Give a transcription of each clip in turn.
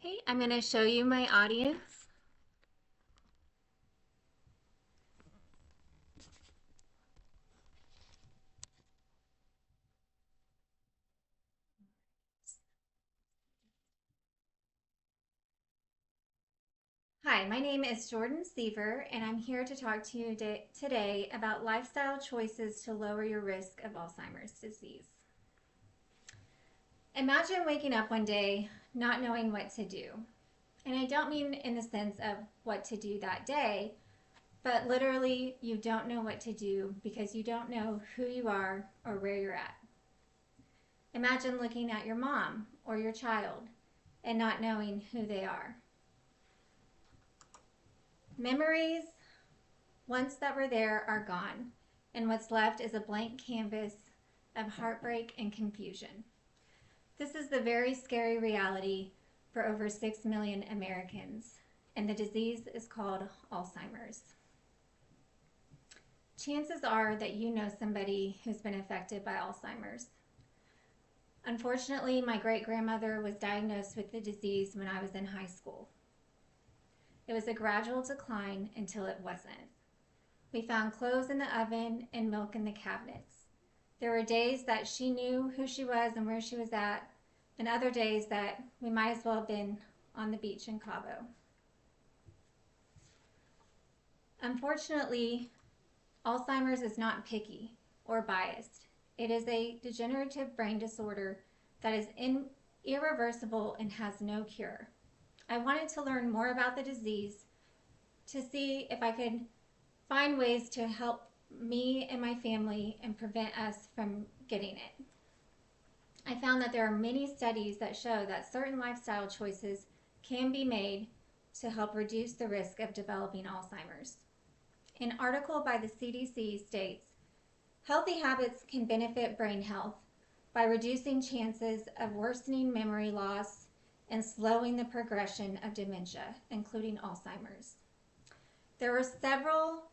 Hey, I'm going to show you my audience. Hi, my name is Jordan Seaver, and I'm here to talk to you today about lifestyle choices to lower your risk of Alzheimer's disease. Imagine waking up one day not knowing what to do. And I don't mean in the sense of what to do that day, but literally you don't know what to do because you don't know who you are or where you're at. Imagine looking at your mom or your child and not knowing who they are. Memories, once that were there, are gone, and what's left is a blank canvas of heartbreak and confusion. This is the very scary reality for over 6 million Americans, and the disease is called Alzheimer's. Chances are that you know somebody who's been affected by Alzheimer's. Unfortunately, my great grandmother was diagnosed with the disease when I was in high school. It was a gradual decline until it wasn't. We found clothes in the oven and milk in the cabinets. There were days that she knew who she was and where she was at, and other days that we might as well have been on the beach in Cabo. Unfortunately, Alzheimer's is not picky or biased. It is a degenerative brain disorder that is irreversible and has no cure. I wanted to learn more about the disease to see if I could find ways to help me and my family and prevent us from getting it. I found that there are many studies that show that certain lifestyle choices can be made to help reduce the risk of developing Alzheimer's. An article by the CDC states, healthy habits can benefit brain health by reducing chances of worsening memory loss and slowing the progression of dementia, including Alzheimer's. There were several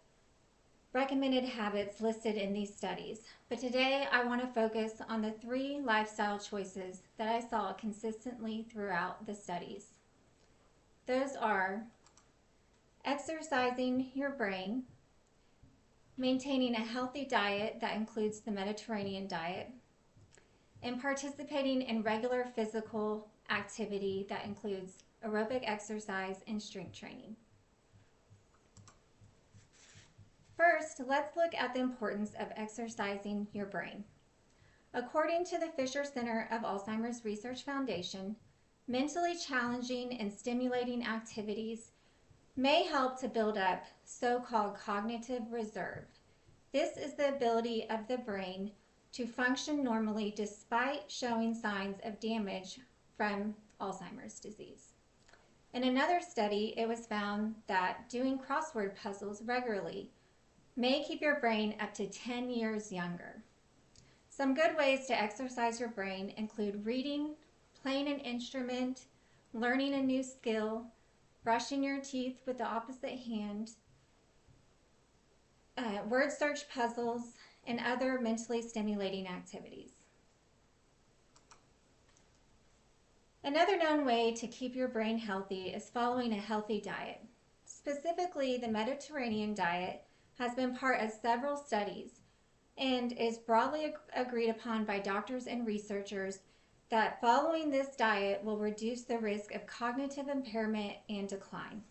recommended habits listed in these studies, but today I want to focus on the 3 lifestyle choices that I saw consistently throughout the studies. Those are exercising your brain, maintaining a healthy diet that includes the Mediterranean diet, and participating in regular physical activity that includes aerobic exercise and strength training. First, let's look at the importance of exercising your brain. According to the Fisher Center of Alzheimer's Research Foundation, mentally challenging and stimulating activities may help to build up so-called cognitive reserve. This is the ability of the brain to function normally despite showing signs of damage from Alzheimer's disease. In another study, it was found that doing crossword puzzles regularly may keep your brain up to 10 years younger. Some good ways to exercise your brain include reading, playing an instrument, learning a new skill, brushing your teeth with the opposite hand, word search puzzles, and other mentally stimulating activities. Another known way to keep your brain healthy is following a healthy diet. Specifically, the Mediterranean diet has been part of several studies and is broadly agreed upon by doctors and researchers that following this diet will reduce the risk of cognitive impairment and decline.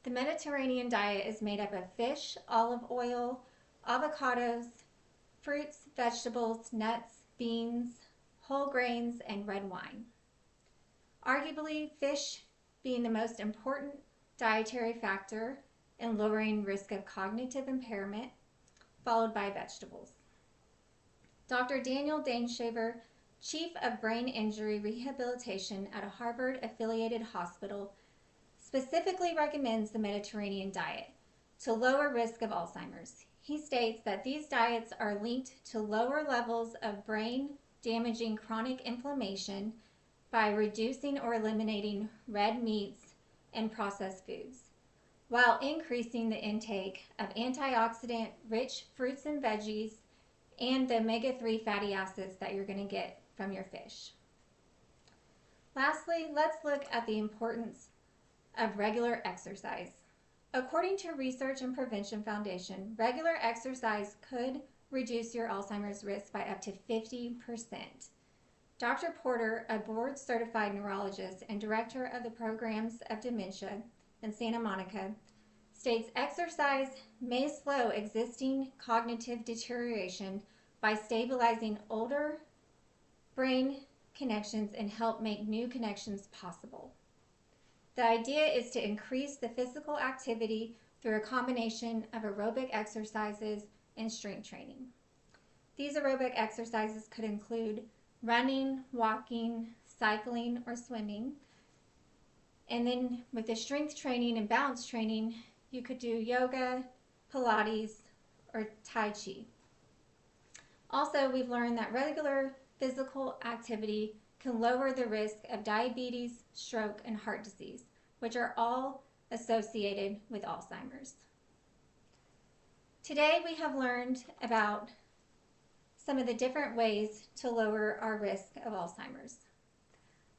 The Mediterranean diet is made up of fish, olive oil, avocados, fruits, vegetables, nuts, beans, whole grains, and red wine. Arguably, fish being the most important dietary factor in lowering risk of cognitive impairment, followed by vegetables. Dr. Daniel Daneshaver, Chief of Brain Injury Rehabilitation at a Harvard-affiliated hospital, specifically recommends the Mediterranean diet to lower risk of Alzheimer's. He states that these diets are linked to lower levels of brain-damaging chronic inflammation by reducing or eliminating red meats and processed foods, while increasing the intake of antioxidant-rich fruits and veggies and the omega-3 fatty acids that you're going to get from your fish. Lastly, let's look at the importance of regular exercise. According to Research and Prevention Foundation, regular exercise could reduce your Alzheimer's risk by up to 50%. Dr. Porter, a board-certified neurologist and director of the programs of dementia in Santa Monica, states exercise may slow existing cognitive deterioration by stabilizing older brain connections and help make new connections possible. The idea is to increase the physical activity through a combination of aerobic exercises and strength training. These aerobic exercises could include running, walking, cycling, or swimming. And then with the strength training and balance training, you could do yoga, Pilates, or Tai Chi. Also, we've learned that regular physical activity can lower the risk of diabetes, stroke, and heart disease, which are all associated with Alzheimer's. Today, we have learned about some of the different ways to lower our risk of Alzheimer's.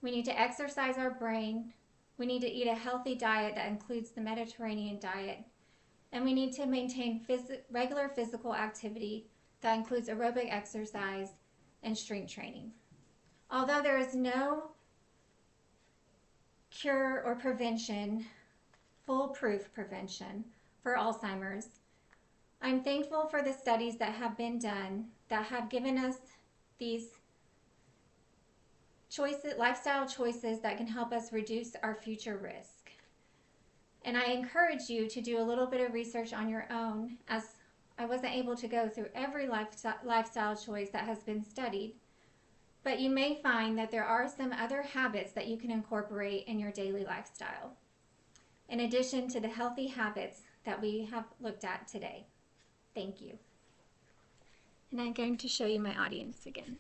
We need to exercise our brain. We need to eat a healthy diet that includes the Mediterranean diet. And we need to maintain regular physical activity that includes aerobic exercise and strength training. Although there is no cure or prevention, foolproof prevention for Alzheimer's, I'm thankful for the studies that have been done that have given us these choices, lifestyle choices that can help us reduce our future risk. And I encourage you to do a little bit of research on your own, as I wasn't able to go through every lifestyle choice that has been studied. But you may find that there are some other habits that you can incorporate in your daily lifestyle, in addition to the healthy habits that we have looked at today. Thank you. And I'm going to show you my audience again.